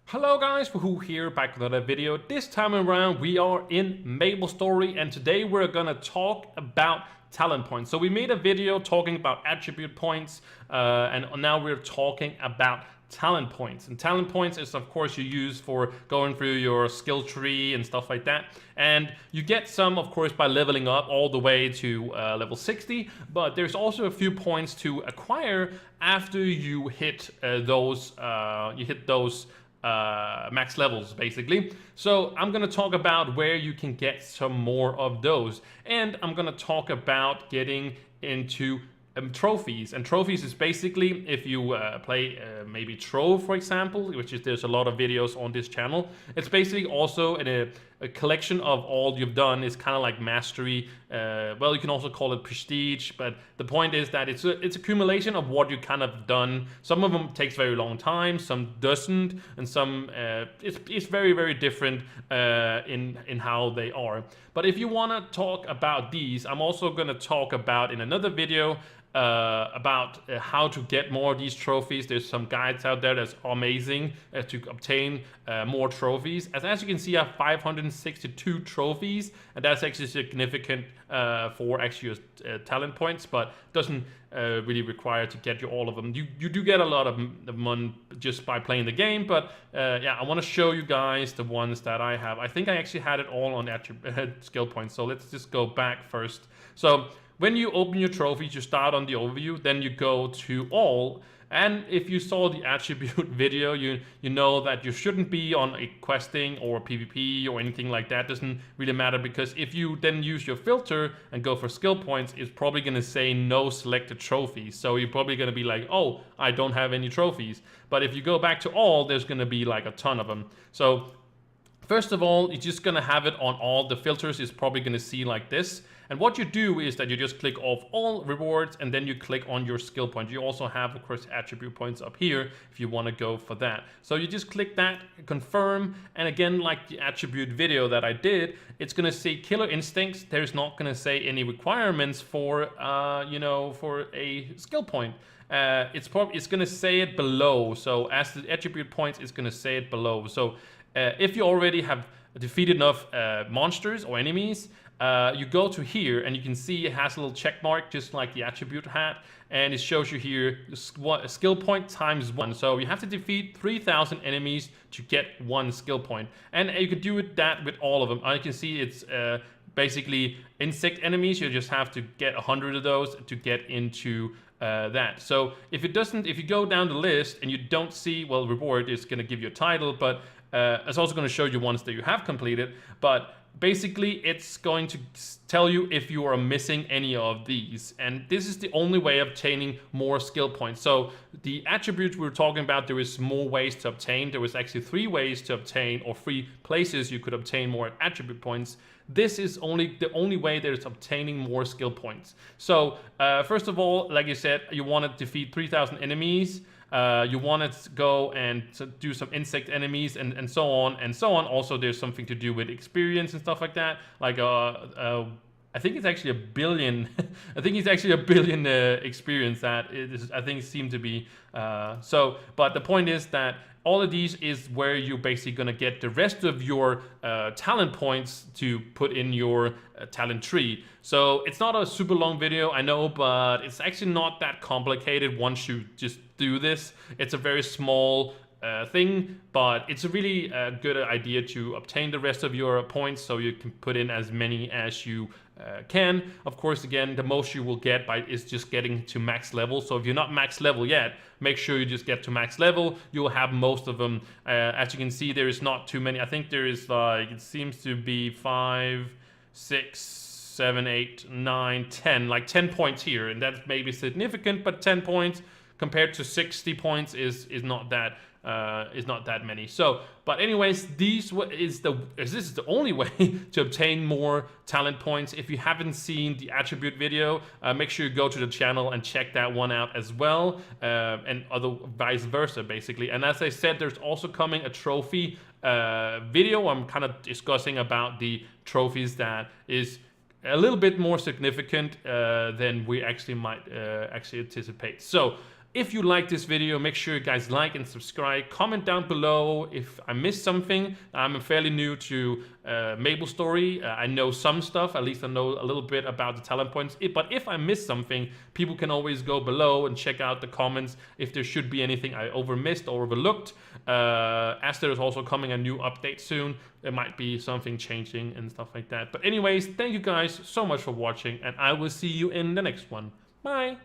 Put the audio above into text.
Hello guys, Wahoo here, back with another video. This time around we are in MapleStory and today we're gonna talk about talent points. So we made a video talking about attribute points and now we're talking about talent points. And talent points is of course you use for going through your skill tree and stuff like that. And you get some of course by leveling up all the way to level 60, but there's also a few points to acquire after you hit those max levels basically. So I'm gonna talk about where you can get some more of those, and I'm gonna talk about getting into trophies. And trophies is basically if you play maybe Trove, for example, which is there's a lot of videos on this channel. It's basically also a collection of all you've done. Is kind of like mastery. Well, you can also call it prestige, but the point is that it's accumulation of what you kind of done. Some of them takes very long time, some doesn't, and some it's very different in how they are. But if you want to talk about these, I'm also going to talk about in another video about how to get more of these trophies. There's some guides out there that's amazing to obtain more trophies. As you can see, I have 562 trophies, and that's actually significant for actually your talent points, but doesn't really require to get you all of them. You do get a lot of money just by playing the game, but yeah, I want to show you guys the ones that I have. I think I actually had it all on skill points, so let's just go back first. So when you open your trophies, you start on the overview, then you go to all. And if you saw the attribute video, you know that you shouldn't be on a questing or PvP or anything like that. Doesn't really matter, because if you then use your filter and go for skill points, it's probably going to say no selected trophies. So you're probably going to be like, oh, I don't have any trophies. But if you go back to all, there's going to be like a ton of them. So first of all, you're just going to have it on all. The filters is probably going to see like this. And what you do is that you just click off all rewards and then you click on your skill point. You also have, of course, attribute points up here if you want to go for that. So you just click that, confirm, and again, like the attribute video that I did, it's going to say killer instincts. There's not going to say any requirements for, for a skill point. It's going to say it below. So as the attribute points, it's going to say it below. So if you already have defeated enough monsters or enemies, you go to here and you can see it has a little check mark just like the attribute hat, and it shows you here skill point times 1. So you have to defeat 3,000 enemies to get 1 skill point, and you could do that with all of them. You can see it's basically insect enemies. You just have to get 100 of those to get into that. So if you go down the list and you don't see, well, reward is going to give you a title, but it's also going to show you ones that you have completed. But basically it's going to tell you if you are missing any of these, and this is the only way of obtaining more skill points. So the attributes we were talking about, there is more ways to obtain. There was actually 3 ways to obtain, or 3 places you could obtain more attribute points. This is the only way that it's obtaining more skill points. So first of all, like you said, you want to defeat 3,000 enemies. You want to go and do some insect enemies and so on and so on. Also, there's something to do with experience and stuff like that. Like I think it's actually 1 billion. I think it's actually 1 billion experience that I think seem to be. But the point is that all of these is where you're basically going to get the rest of your talent points to put in your talent tree. So it's not a super long video, I know, but it's actually not that complicated once you just do this. It's a very small thing, but it's a really good idea to obtain the rest of your points so you can put in as many as you can. Of course, again, the most you will get is just getting to max level. So if you're not max level yet, make sure you just get to max level. You'll have most of them. As you can see, there is not too many. I think there is like, it seems to be 5, 6, 7, 8, 9, 10, like 10 points here, and that's maybe significant, but 10 points compared to 60 points is not that many. So, but anyways, this is the only way to obtain more talent points. If you haven't seen the attribute video, make sure you go to the channel and check that one out as well, and vice versa, basically. And as I said, there's also coming a trophy video. I'm kind of discussing about the trophies that is a little bit more significant than we actually might actually anticipate. So if you like this video, make sure you guys like and subscribe. Comment down below if I missed something. I'm fairly new to MapleStory. I know some stuff, at least I know a little bit about the talent points. But if I missed something, people can always go below and check out the comments if there should be anything I overmissed or overlooked. As there is also coming a new update soon, there might be something changing and stuff like that. But anyways, thank you guys so much for watching, and I will see you in the next one. Bye!